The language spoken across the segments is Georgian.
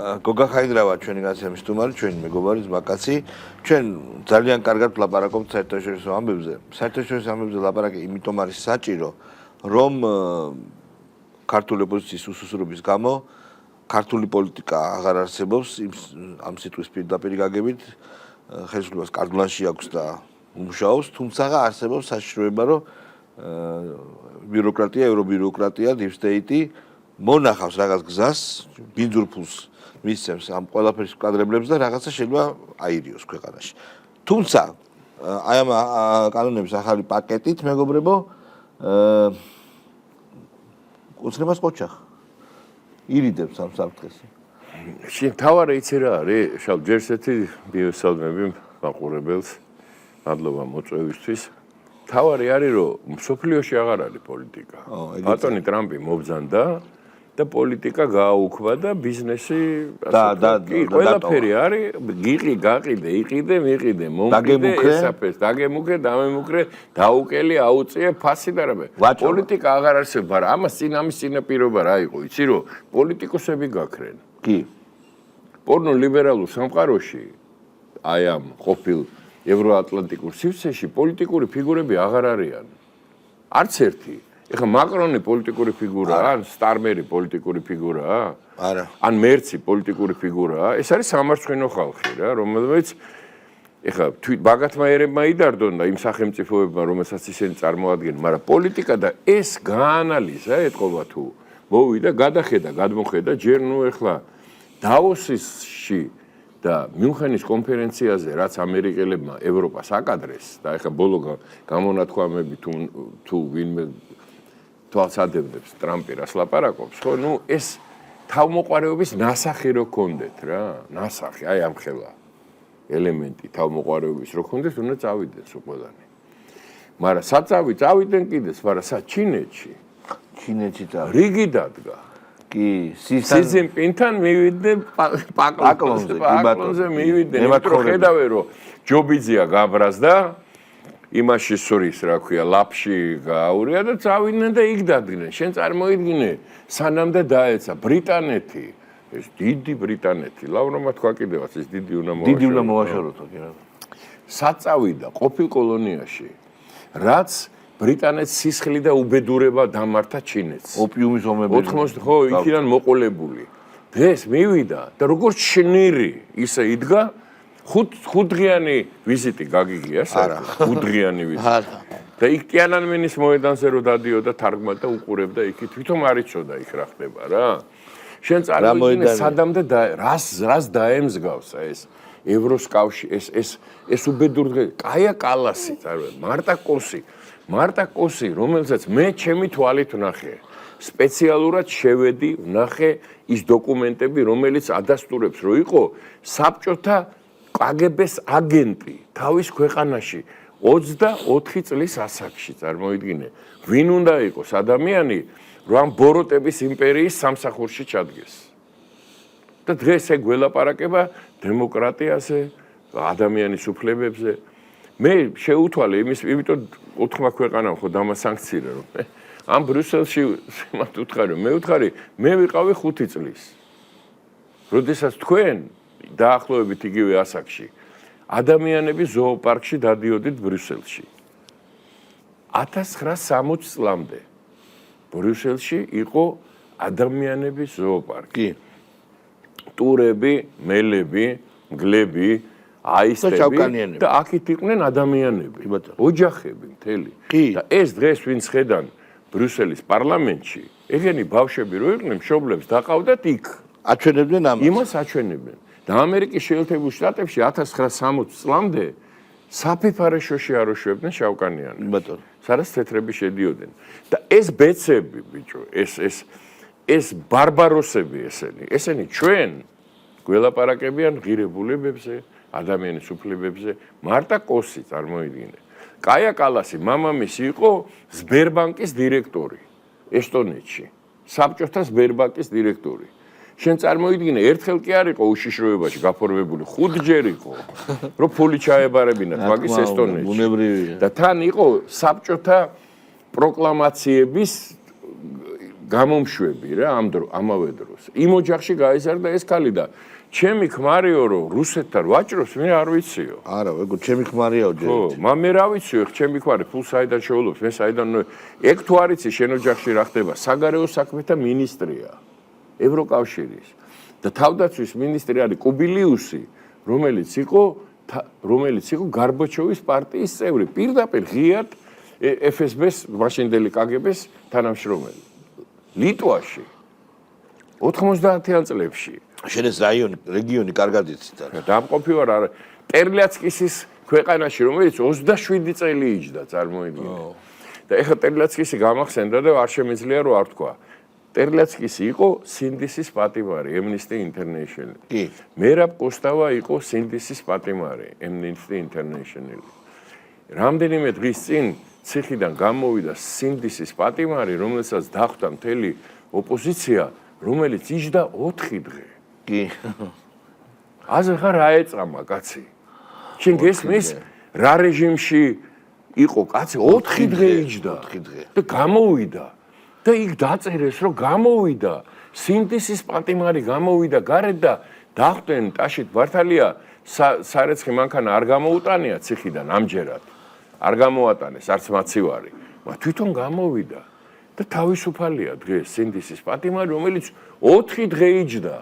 გოგა ხაინდრავა ჩვენი განსაკუთრების სტუმარი, ჩვენი მეგობარი ზმაკაცი. ჩვენ ძალიან კარგად ვლაპარაკობთ საერთაშორისო ამბებზე. საერთაშორისო ამბებზე ლაპარაკი იმიტომ არის საჭირო, რომ ქართული ოპოზიციის უსუსრობის გამო ქართული პოლიტიკა აღარ არსებობს ამ სიტყვის პირდაპირ გაგებით, ხელისუფლებას კარდლანში აქვს და უმუშაობს, თუმცა არსებობს საშიშროება, რომ ბიუროკრატია, ევრობიუროკრატია, deep state მონახავს რაღაც გზას, ბინძურ ფულს მისცემს ამ ყველაფრის კადრებლებს და რაღაცა შეიძლება აირიოს ქვეყანაში. თუმცა აი ამ კანონების ახალი პაკეტით მეგობრებო უცნებას ყოჩახ ირიდებს ამ საფრთხეს. შენ თავარი იცი რა არის? შალ ჯერსეთი ბიოსალმები მაყურებელს მადლობა მოწვევისთვის. თავარი არის რომ მსოფლიოში აღარ არის პოლიტიკა. ბატონი ტრამპი მობრძანდა და პოლიტიკა გააუქვა და ბიზნესი ყველაფერი არის გიყი გაყიდე იყიდე მიყიდე მომყიდე ესაფეს დაგემუქრე დამემუქრე დაუკელი აუწიე ფასი და რამე პოლიტიკა აღარ არსებობს მაგრამ ამას წინ ამის წინაპირობა რა იყო იცი რომ პოლიტიკოსები გაქრენ კი პორნო ლიბერალურ სამყაროში აი ამ ყოფილ ევროატლანტიკურ სივრცეში პოლიტიკური ფიგურები აღარ არიან არც ერთი ეხლა მაკრონი პოლიტიკური ფიგურაა, ან სტარმერი პოლიტიკური ფიგურაა? არა. ან მერცი პოლიტიკური ფიგურაა? ეს არის სამარცხვინო ხალხი რა, რომელიც ეხლა ბაგათმაიერებმა იდარდონ და იმ სახელმწიფოებმა, რომელსაც ისინი წარმოადგენენ, მაგრამ პოლიტიკა და ეს გაანალიზა ეთყობა თუ მოვიდა, გადახედა, გადმოხედა, ჯერ ნუ ეხლა დავოსში და მიუნხენის კონფერენციაზე, რაც ამერიკელებმა ევროპას აკადრეს და ეხლა ბოლო გამონათქვამები თუ ვინმე თვალსადევნებს ტრამპი რას ლაპარაკობს, ხო, ნუ ეს თავმოყარეობის ნასახი რო გქონდეთ რა, ნასახი, აი ამ ხელა ელემენტი თავმოყარეობის რო გქონდეთ, უნდა წავიდეს ყველანი. მაგრამ წავიდნენ კიდეც, მაგრამ ჩინეთში წავიდნენ. რიგი დადგა. კი, სიზინპინთან მივიდნენ პაკლონზე მივიდნენ, იმიტომ რომ ხედავენ რომ ჯობიძია გაბრაზდა იმაში სურის, რა ქვია, ლაფში გააურია და წავიდნენ და იქ დადგნენ. შენ წარმოიდგინე, სანამდე დაეცა ბრიტანეთი, ეს დიდი ბრიტანეთი, ლავრომა თქვა კიდევაც ეს დიდი უნდა მოვაშოროთ, კი რა. საწავიდა ყოფილ კოლონიაში, რაც ბრიტანეთს სისხლი და უბედურება დამართა ჩინეთს. ოპიუმის ომები. 80 ხო, იქიდან მოყოლებული. დღეს მივიდა და როგორც შნირი ისე იდგა ხუთდღიანი ვიზიტი გაგიგია საერთოდ ხუთდღიანი ვიზიტი და იქ ტიანანმენის მოედანზე რო დადიოდა თარგმნად და უყურებდა იქ თვითონ არ იცოდა იქ რა ხდება რა შენ წარმოიდგინე სადამდე რას დაემსგავს ეს ევროს კავშირი ეს უბედურ დღე კაია კალასი წარმოიდგინე მარტა კოსი რომელსაც მე ჩემი თვალით ვნახე სპეციალურად შევედი ვნახე ის დოკუმენტები რომელიც ადასტურებს რომ იყო საბჭოთა კგბ-ს აგენტი თავის ქვეყანაში 24 წლის ასაკში წარმოიდგინე ვინ უნდა იყოს ადამიანი რომ ამ ბოროტების იმპერიის სამსახურში ჩადგეს და დღეს ეგ ველაპარაკება დემოკრატიაზე ადამიანის უფლებებზე მე შეუთვალე იმის იმიტომ 4 ქვეყანამ ხო დამასანქცირა რომ ამ ბრიუსელში მათ უთხარი მე ვთხარი მე ვიყავი 5 წლის როდესაც თქვენ დაახლოებით იგივე ასაკში ადამიანები ზოოპარკში დადიოდით ბრიუსელში 1960 წლამდე ბრიუსელში იყო ადამიანების ზოოპარკი ტურები, მელები, მგლები, აისტები და აქეთ იყვნენ ადამიანები, ოჯახები მთელი და ეს დღეს ვინც ხედან ბრიუსელის პარლამენტში ეგენი ბავშვები რო იყვნენ მშობლებს დაყავდათ იქ აჩვენებდნენ იმას აჩვენებენ და ამერიკის შეერთებულ შტატებში 1960 წლამდე საფიფარეშოში აროშვებდნენ შავკანიანებს. ბატონო. სადაც თეთრები შედიოდნენ. და ეს ბეცები, ბიჭო, ეს ბარბაროსები ესენი ჩვენ გველაპარაკებიან ღირებულებებზე, ადამიანის უფლებებზე, მარტა კოსი წარმოიდგინე. კაია კალასი მამამისი იყო სბერბანკის დირექტორი ესტონეთში. საბჭოთა სბერბანკის დირექტორი. შენ წარმოიდგინე, ერთხელ კი არ იყო უშიშროებაში გაფორმებული, 5 ჯერ იყო, რომ ფული ჩაებარებინათ მაგის ესტონეთში. ბუნებრივია. და თან იყო საბჭოთა პროკლამაციების გამომშვები რა ამავე დროს. იმ ოჯახში გაიზარდა ეს ქალი და ჩემი ქმარიო რომ რუსეთთან ვაჭრობს მე არ ვიციო. არა, ეგ ჩემი ქმარიაო ჯერ. ხო, მე რა ვიციო, ჩემი ქმარი ფულს საიდან შეულობს, მე საიდან ეგ თუ არ იცი შენ ოჯახში რა ხდება, საგარეო საქმეთა მინისტრია ევროკავშირის და თავდაცვის მინისტრი არის კუბილიუსი, რომელიც იყო გარბაჩოვის პარტიის წევრი, პირდაპირ ღიად FSB-ს, მაშინდელი KGB-ს თანამშრომელი. ლიტვაში 90-იან წლებში შენ ეს რეგიონი კარგად იცით. დამყოფი ვარ არა ტერლიაცკისის ქვეყანაში, რომელიც 27 წელი იჯდა, წარმოიდგინე. და ეხლა ტერლიაცკისი გამახსენდა და არ შემიძლია რომ არ თქვა. ტერლიაცკისი იყო სინდისის პატიმარი, Amnesty International. კი. მერაბ კოსტავა იყო სინდისის პატიმარი, Amnesty International. რამდენიმე დღის წინ ციხიდან გამოვიდა სინდისის პატიმარი, რომელსაც დახვდა მთელი ოპოზიცია, რომელიც იჯდა 4 დღე. კი. აზე ხარ რა ეწამა კაცი. შენ გესმის რა რეჟიმში იყო კაცი 4 დღე იჯდა. 4 დღე. და გამოვიდა. და იქ დაწერეს რომ გამოვიდა. სინდისის პატიმარი გამოვიდა გარეთ და დახვდნენ ტაშით ბართალია სარეცხი მანქანა არ გამოუტანია ციხიდან ამჯერად. არ გამოატანეს არც მაცივარი. მაგრამ თვითონ გამოვიდა. და თავისუფალია დღეს სინდისის პატიმარი, რომელიც 4 დღე იჯდა.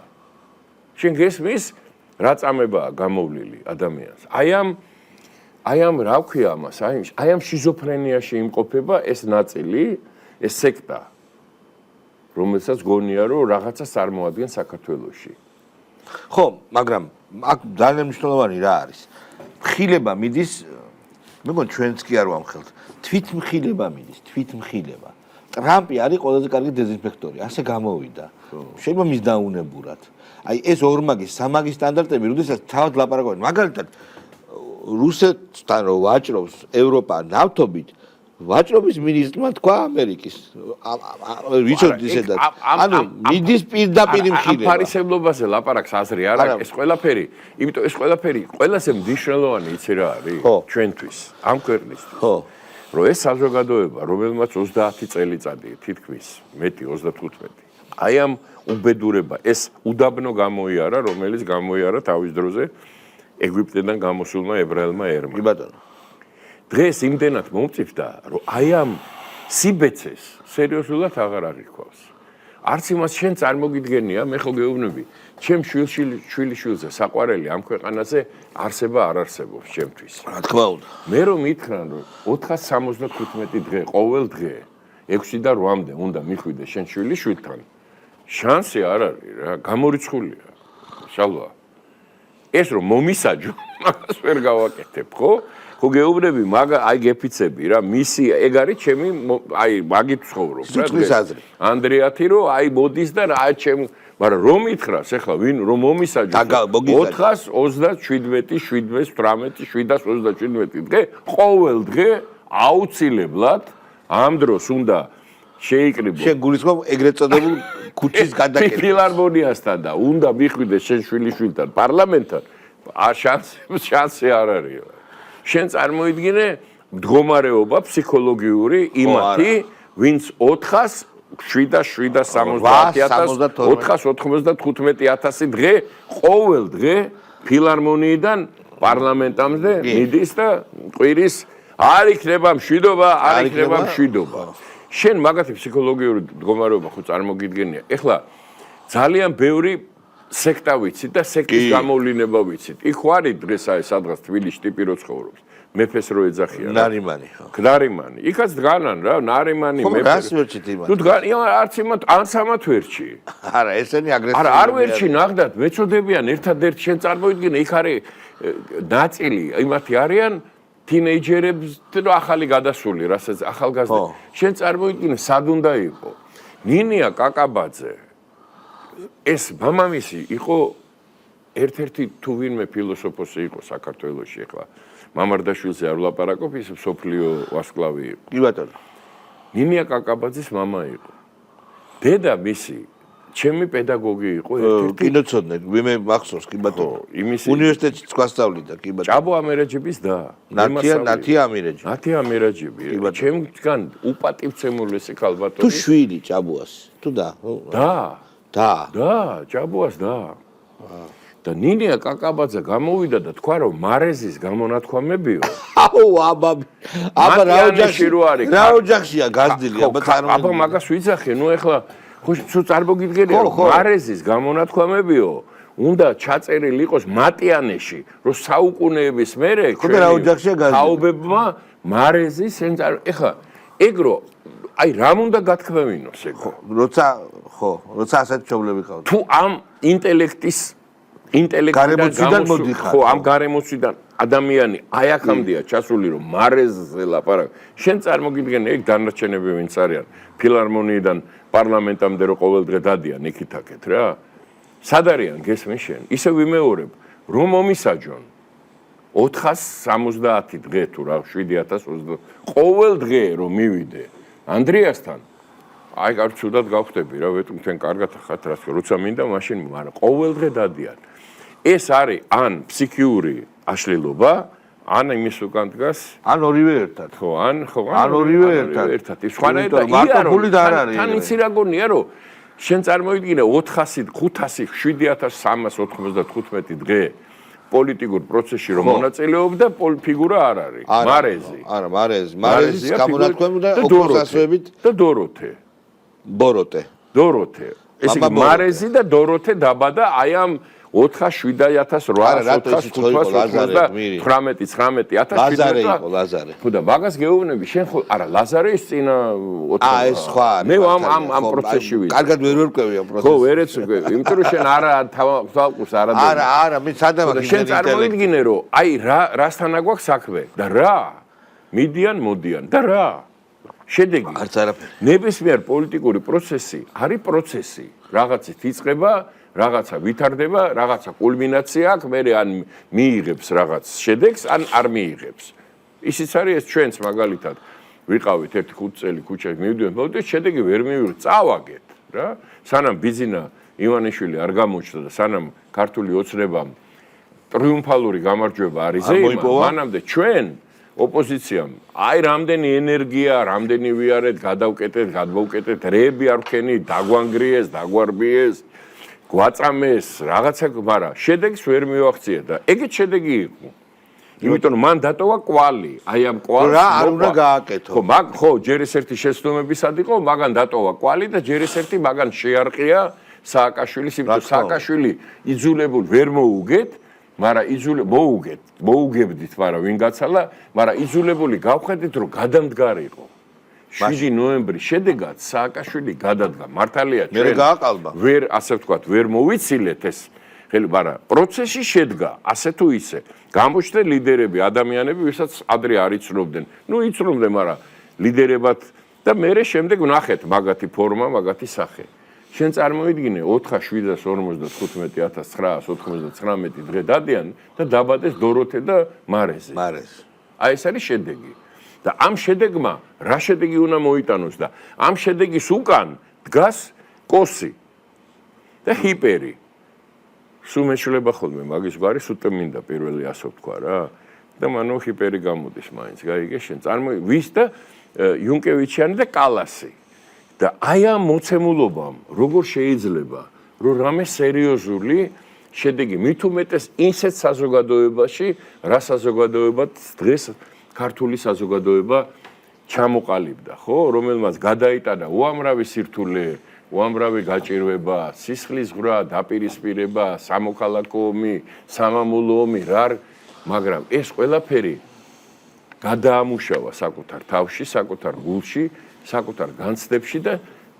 შენ გესმის რა წამებაა გამოვლილი ადამიანს. აი ამ რა ქვია ამას, აი ამ შიზოფრენიაში იმყოფება ეს ნაწილი, ეს სექტა, რომელსაც გონია რომ რაღაცას წარმოადგენს საქართველოში. ხო, მაგრამ აქ ძალიან მნიშვნელოვანი რა არის? მხილება მიდის, მეგონა ჩვენც კი არ ვამხელთ. თვითმხილება მიდის, თვითმხილება. ტრამპი არის ყველაზე კარგი დეზინფექტორი, ასე გამოვიდა. შეიძლება მის დაუნებურად. აი ეს ორმაგი, სამაგი სტანდარტები, როდესაც თავად ლაპარაკობენ, მაგალითად რუსეთთან რო ვაჭრობს ევროპა ნავთობით, ვაჭრობის მინისტრმა თქვა ამერიკის რიჩარდ ისედაც. ანუ მიდის პირდაპირ მხილება. ამ ფარისებლობაზე ლაპარაკს აზრი არა, ეს ყველაფერი, იმიტომ ეს ყველაფერი ყველაზე მნიშვნელოვანი იცი რა არის ჩვენთვის, ამ ქვეყნისთვის. ხო. რომ ეს საზოგადოება, რომელმაც 30 წელიწადი თითქმის მეტი 35. აი ამ უბედურება, ეს უდაბნო გამოიარა, რომელიც გამოიარა თავის დროზე ეგვიპტედან გამოსულმა ებრაელმა ერმა. კი ბატონო. დღეს იმდენად მომწიფდა, რომ აი ამ სიბეცეს სერიოზულად აღარ აღიქვავს. არც იმას შენ წარმოგიდგენია, მე ხო გეუბნები, ჩემ შვილიშვილზე საყვარელი ამ ქვეყანაზე არსება არ არსებობს ჩემთვის. რა თქმა უნდა. მე რომ მითხრან, რომ 475 დღე ყოველ დღე 6 და 8-მდე უნდა მიხვიდე შენ შვილიშვილთან, შანსი არ არის რა, გამორიცხულია. შალვა. ეს რომ მომისაჯო, მაგას ვერ გავაკეთებ, ხო? ხო გეუბნები, აი გეფიცები რა, მისი ეგ არის ჩემი აი მაგით ცხოვრობ რა. სიტყვის აზრი. ანდრეათი რომ აი მოდის და რა ჩემ, მაგრამ რომ ითხრას ახლა ვინ რომ მომისაჯო 427, 718, 727 დღე, ყოველ დღე აუცილებლად ამ დროს უნდა შეიკრიბო. შენ გულისხმობ ეგრეთ წოდებულ ქუჩის გადაკეთებას. ფილარმონიასთან და უნდა მიხვიდე შენ შვილიშვილთან პარლამენტთან, შანსი არ არის. შენ წარმოიდგინე მდგომარეობა ფსიქოლოგიური იმათი, ვინც 495,000 დღე, ყოველ დღე ფილარმონიიდან პარლამენტამდე მიდის და ყვირის არ იქნება მშვიდობა, არ იქნება მშვიდობა. შენ მაგათი ფსიქოლოგიური მდგომარეობა ხო წარმოგიდგენია. ეხლა ძალიან ბევრი სექტა ვიცით და სექტის გამოვლინება ვიცით. იქ არის დღეს აი სადღაც თბილისში ტიპი რო ცხოვრობს. მეფეს რო ეძახიან. ნარიმანი. ნარიმანი. იქაც დგანან რა, ნარიმანი მეფე. ხო, რას ვერჩით იმათ? თუ დგან, არც იმათ, ანსამათ ვერჩი. არა, ესენი აგრესიული. არა, არ ვერჩი ნახდათ, მეწოდებიან ერთადერთ შენ წარმოიდგინე, იქ არის ნაწილი იმათი არიან თინეიჯერებს რო ახალი გადასული, რასაც ახალგაზრდა. შენ წარმოიდგინე, სად უნდა იყო? ნინია კაკაბაძე ეს მამამისი იყო ერთ-ერთი თუ ვინმე ფილოსოფოსი იყო საქართველოში ახლა მამარდაშვილზე არ ვლაპარაკობ ის სოფლიო ვარსკვლავი იყო. კი ბატონო. ნინია კაკაბაძის მამა იყო. დედა მისი ჩემი პედაგოგი იყო ერთ-ერთი კინოცოდნე, მე მახსოვს კი ბატონო. უნივერსიტეტში ვასწავლიდა კი ბატონო. ჭაბო ამერაჯიბის და ნათია ამერაჯი. ნათია ამერაჯიბი. ჩემგან უპატივცემულესი ქალბატონი. თუ შვილი ჭაბოას. თუ და? და, ჭაბუას და. და ნინია კაკაბაძე გამოვიდა და თქვა რომ მარეზის გამონათქვამებიო. აბა რა ოჯახშია გაზრდილი აბა წარმოიდგინე. აბა მაგას ვიცახე, ნუ ეხლა ხო წარმოგიდგენია მარეზის გამონათქვამებიო. უნდა ჩაწერილი იყოს მატიანეში, რომ საუკუნეების მერე თაობებმა მარეზის ეხლა ეგრო აი რამ უნდა გათქმევინოს ეგ როცა ასეთ ჩობლები ყავთ თუ ამ ინტელექტიდან ხო ამ გარემოციდან ადამიანი აი აქამდეა ჩასული რომ მარეზზე ლაპარაკ შენ წარმოგიდგენია ეგ დანარჩენები ვინც არიან ფილარმონიიდან პარლამენტამდე რო ყოველდღე დადიან იქით-აქეთ რა სად არიან გესმის შენ ისე ვიმეორებ რომ მომისაჯონ 470 დღე თუ რა 7020 ყოველ დღე რომ მივიდე ანდრიასთან აი გარცუდად გავხდები რა ვეთქი თქვენ კარგად ხართ რა როცა მინდა მაშინ მაგრამ ყოველ დღე დადიან ეს არის ან ფსიქიური აშლილობა ან იმის უკან დგას ან ორივე ერთად ხო ან ორივე ერთად სხვანაირად მარტოხული და არ არის თან იცი რა გონია რომ შენ წარმოიდგინე 400 500 7395 დღე პოლიტიკურ პროცესში რომ მონაწილეობდა ფიგურა არ არის მარეზი არა მარეზის გამონათქვამი და ოპოზიციებით და დოროთე ეს იგი მარეზი და დოროთე დაბადა აი ამ 47819 ლაზარე ხო და მაგას გეუბნები შენ ხო არა ლაზარე ის წინა 4 ეს სხვა მე ამ პროცესში ვიდე კარგად ვერ ვერკვევი ამ პროცესში ხო ვერეც ვერკვევი იმიტომ რომ შენ არა თვალყურს არა მე სადავარ შენ წარმოიდგინე რომ აი რასთან აგვაქვს საქმე და რა მოდიან და რა შედეგი არც არაფერი ნებისმიერ პოლიტიკური პროცესი არის პროცესი რაღაცით იწყება რაღაცა ვითარდება, რაღაცა კულმინაცია აქვს, მე ან მიიღებს რაღაც შედეგს, ან არ მიიღებს. ისიც არის ეს ჩვენც მაგალითად ვიყავით 1-5 წელი ქუჩაში მივდივართ, მოვიდეთ, შედეგი ვერ მივიღეთ, წავაგეთ რა. სანამ ბიზინა ივანიშვილი არ გამოჩნდა და სანამ ქართული ოცნებამ ტრიუმფალური გამარჯვება არ იზეიმა, მანამდე ჩვენ ოპოზიციამ აი რამდენი ენერგია, რამდენი ვიარეთ, გადავკეტეთ, რეები არ ვქენით, დაგვანგრიეს, დაგვარბიეს გვაწამეს რაღაცა, მაგრამ შედეგს ვერ მივახციეთ და ეგეც შედეგი იყო. იმიტომ რომ მან დატოვა კვალი, აი ამ კვალს რა არ უნდა გააკეთო. ხო, ჯერ ეს ერთი შეცდომებისად იყო, მაგან დატოვა კვალი და ჯერ ეს ერთი მაგან შეარყია სააკაშვილის, იმიტომ სააკაშვილი იძულებული ვერ მოუგეთ, მაგრამ მოუგებდით, მაგრამ ვინ გაცალა, მაგრამ იძულებული გავხედით, რომ გადამდგარიყო. 7 ნოემბრის შედეგად სააკაშვილი გადადგა. მართალია ჩვენ ვერ ასე ვთქვათ, ვერ მოვიცილეთ ეს ხელი, მაგრამ პროცესში შედგა, ასე თუ ისე. გამოჩნდნენ ლიდერები, ადამიანები, ვისაც ადრე არ იცნობდნენ. ნუ იცნობდნენ, მაგრამ ლიდერებად და მერე შემდეგ ვნახეთ მაგათი ფორმა, მაგათი სახე. შენ წარმოიდგინე 4,759,999 დღე დადიან და დაბადეს დოროთე და მარეზი. აი ეს არის შედეგი. და ამ შედეგმა რა შედეგი უნდა მოიტანოს და ამ შედეგის უკან დგას კოსი და ჰიპერი. სულ მეშლება ხოლმე მაგის გვარი სუტე მინდა პირველი ასე ვთქვა რა. და მანო ჰიპერი გამოდის მაინც. გაიგე შენ ვის და იუნკევიჩიანი და კალასი. და აი ამ მოცემულობამ როგორ შეიძლება რომ რამე სერიოზული შედეგი მით უმეტეს ისეთ საზოგადოებაში რა საზოგადოებად დღეს ქართული საზოგადოება ჩამოყალიბდა, ხო, რომელმაც გადაიტანა უამრავი სირთულე, უამრავი გაჭირვება, სისხლის ღვრა, დაპირისპირება, სამოქალაქო ომი, სამამულო ომი, მაგრამ ეს ყველაფერი გადაამუშავა საკუთარ თავში, საკუთარ გულში, საკუთარ განცდებში და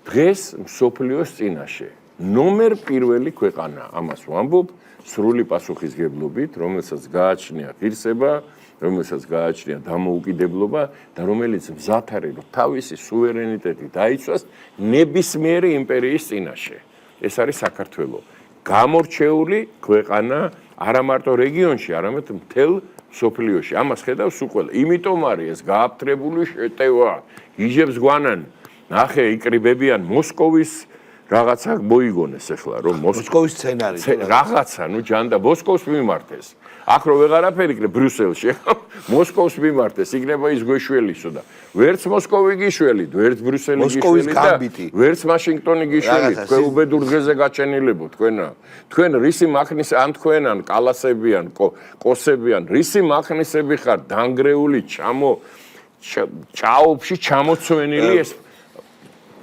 დღეს მსოფლიოს წინაშე ნომერ პირველი ქვეყანა, ამას ვამბობ, სრული პასუხისგებლობით, რომელსაც გააჩნია ღირსება, რომელსაც გააჩნია დამოუკიდებლობა და რომელიც მზად არის რომ თავისი სუვერენიტეტი დაიცვას ნებისმიერი იმპერიის წინაშე. ეს არის საქართველო. გამორჩეული ქვეყანა არა მარტო რეგიონში, არამედ მთელ მსოფლიოში. ამას ხედავს უყველა. იმიტომ არის ეს გააფთრებული შეტევა. იჟებს გვანან, ნახე, იკრიბებიან მოსკოვის რაღაცა მოიგონეს ახლა რომ მოსკოვის სცენარი რაღაცა ჯანდა მოსკოვს მიმართეს აქ რო ვეღარაფერი იქნება ბრიუსელში მოსკოვს მიმართეს იქნება ის გვეშველისო და ვერც მოსკოვი გიშველით ვერც ბრიუსელი გიშველით და ვერც ვაშინგტონი გიშველით თქვენ უბედურ დღეზე გაჩენილებო თქვენ რისი მახნის ან თქვენ ან კალასები ან კოსები ან რისი მახნისები ხარ დანგრეული ჭაობში ჩამოცვენილი ეს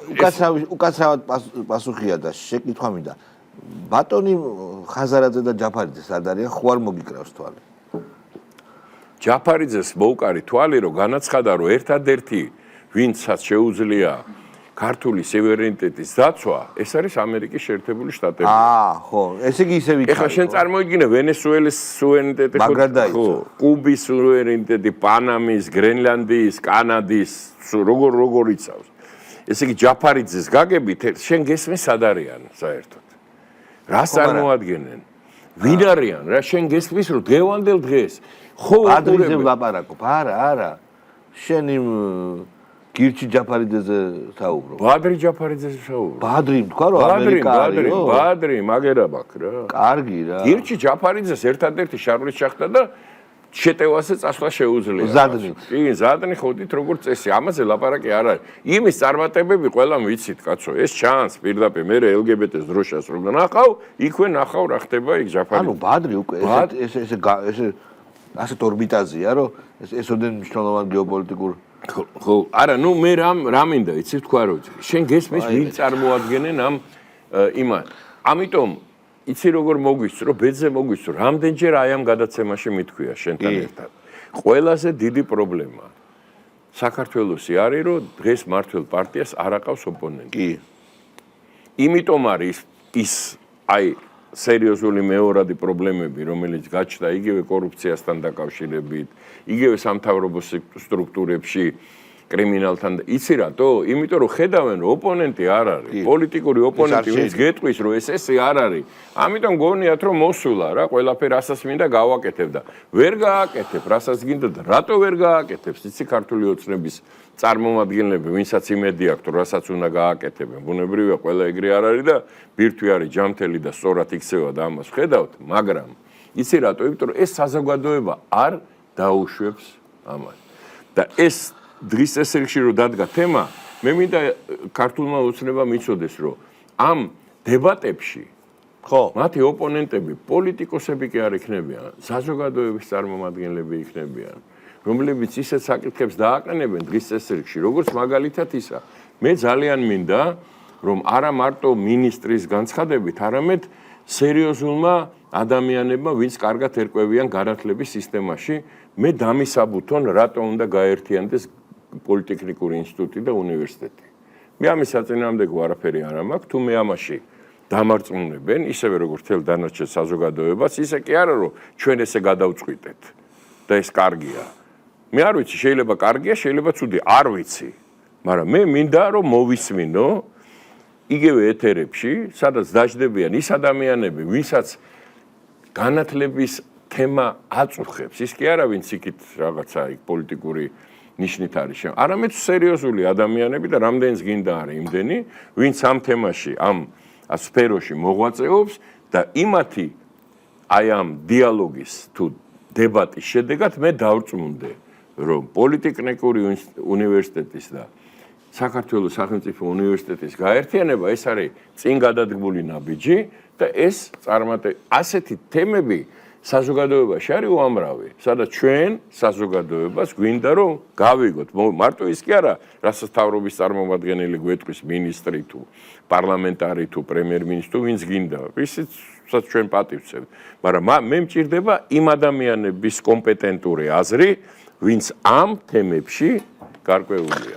უკაცრავად პასუხია და შეკითხვა მინდა ბატონი ხაზარაძე და ჯაფარიძე სად არიან ხო არ მოგიკრავს თვალი ჯაფარიძეს მოუკარი თვალი რომ განაცხადა რომ ერთადერთი ვინცაც შეუძლია ქართული სუვერენიტეტის დაცვა ეს არის ამერიკის შეერთებული შტატები ხო ესე იგი ისე ვიქარი ეხლა შენ წარმოიდგინე ვენესუელის სუვერენიტეტი ხო კუბის სუვერენიტეტი პანამის გრენლანდიის კანადის როგორ იცავს ესე იგი ჯაფარიძეს გაგებით შენ გესმის სად არიან საერთოდ რას წარმოადგენენ ვინ არიან რა შენ გესმის რომ დღევანდელ დღეს ხო ადრიზე ვლაპარაკობ არა შენ იმ გირჩი ჯაფარიძეზე საუბრო ბადრი ჯაფარიძეზე საუბრო ბადრი თქვა რომ ამერიკაში ბადრი მაგერაბაქ რა კარგი რა გირჩი ჯაფარიძეს ერთადერთი შარლის ჩახდა და შეტევაზე წასვლა შეუძლია. ზადნით. კი, ზადნი ходит როგორც წესი. ამაზე ლაპარაკი არ არის. იმის წარმატებები ყველამ ვიცით, კაცო. ეს ჩანს პირდაპირ მე LGBT-ს დროშას რომ ნახავ, იქვე ნახავ რა ხდება იქ ჯაფარი. ანუ ბადრი უკვე ესე ასეთ ორბიტაზეა, რომ ესოდენ მნიშვნელოვან გეოპოლიტიკურ ხო, არა, ნუ მე რა მინდა, იცი თქვა რომ შენ გესმის ვინ წარმოადგენენ ამ იმან. ამიტომ იცი როგორ მოგვისწრო, ბედზე მოგვისწრო, რამდენჯერ აი ამ გადაცემაში მithქვია შენთან ერთად. ყველაზე დიდი პრობლემა საქართველოსი არის, რომ დღეს მართლ პარტიას არ აყავს ოპონენტი. კი. იმიტომ არის ის აი სერიოზული მეორადი პრობლემები, რომელიც გაჩნდა იგივე კორუფციასთან დაკავშირებით, იგივე სამთავრობო სტრუქტურებში კრიმინალთან იცი რატო? იმიტომ რომ ხედავენ რომ ოპონენტი არ არის, პოლიტიკური ოპონენტი ვინც გეტყვის რომ ეს არ არის. ამიტომ გონიათ რომ მოსულა რა, ყველაფერი რასაც მინდა გავაკეთებ და ვერ გააკეთებ, რასაც გინდა და რატო ვერ გააკეთებს? იცი ქართული ოცნების წარმომადგენლები, ვინცაც იმედი აქვს, რომ რასაც უნდა გააკეთებენ. ბუნებრივია ყველა ეგრე არ არის და ბირთვი არის ჯამთელი და სწორად იქცევა და ამას ხედავთ, მაგრამ იცი რატო? იმიტომ რომ ეს საზოგადოება არ დაუშვებს ამას. და ეს დღის წესრიგში რომ დადგა თემა, მე მინდა ქართულმა ოცნებამ იცოდეს, რომ ამ დებატებში ხო, მათი ოპონენტები პოლიტიკოსები კი არ იქნებიან, საზოგადოების წარმომადგენლები იქნებიან, რომლებიც ისეთ საკითხებს დააყენებენ დღის წესრიგში, როგორც მაგალითად ისა. მე ძალიან მინდა, რომ არა მარტო მინისტრის განცხადებით, არამედ სერიოზულმა ადამიანებმა, ვინც კარგად ერკვევიან განათლების სისტემაში, მე დამისაბუთონ, რატო უნდა გაერთიანდეს პოლიტექნიკური ინსტიტუტი და უნივერსიტეტი. მე ამის საწინააღმდეგო არაფერი არ მაქვს, თუ მე ამაში დამარწმუნებენ, ისევე როგორც თელ დანარჩენ საზოგადოებას, ისე კი არა, რომ ჩვენ ესე გადავწყვიტეთ და ეს კარგია. მე არ ვიცი, შეიძლება კარგია, შეიძლება ცუდი, არ ვიცი. მაგრამ მე მინდა, რომ მოვისმინო იგივე ეთერებში, სადაც დაждდებიან ის ადამიანები, ვისაც განათლების თემა აწუხებს, ის კი არა, ვინც იქით რაღაცა იქ პოლიტიკური ნიშნით არის შენ. არამედ სერიოზული ადამიანები და რამდენიც გინდა არის იმდენი, ვინც ამ თემაში, ამ სფეროში მოღვაწეობს და იმათი აი ამ დიალოგის თუ დებატის შედეგად მე დავწმუნდე, რომ პოლიტექნიკური უნივერსიტეტის და საქართველოს სახელმწიფო უნივერსიტეტის გაერთიანება ეს არის წინ გადადგმული ნაბიჯი და ეს ასეთი თემები საზოგადოებაში არის უამრავი, სადაც ჩვენ საზოგადოებას გვინდა რომ გავიგოთ, მარტო ის კი არა, რასაც თავრობის წარმომადგენელი გვეტყვის მინისტრი თუ პარლამენტარი თუ პრემიერ-მინისტრი, ვინც გინდა, ისაც ჩვენ პატივცემთ, მაგრამ მე მჭირდება იმ ადამიანების კომპეტენტური აზრი, ვინც ამ თემებში გარკვეულია.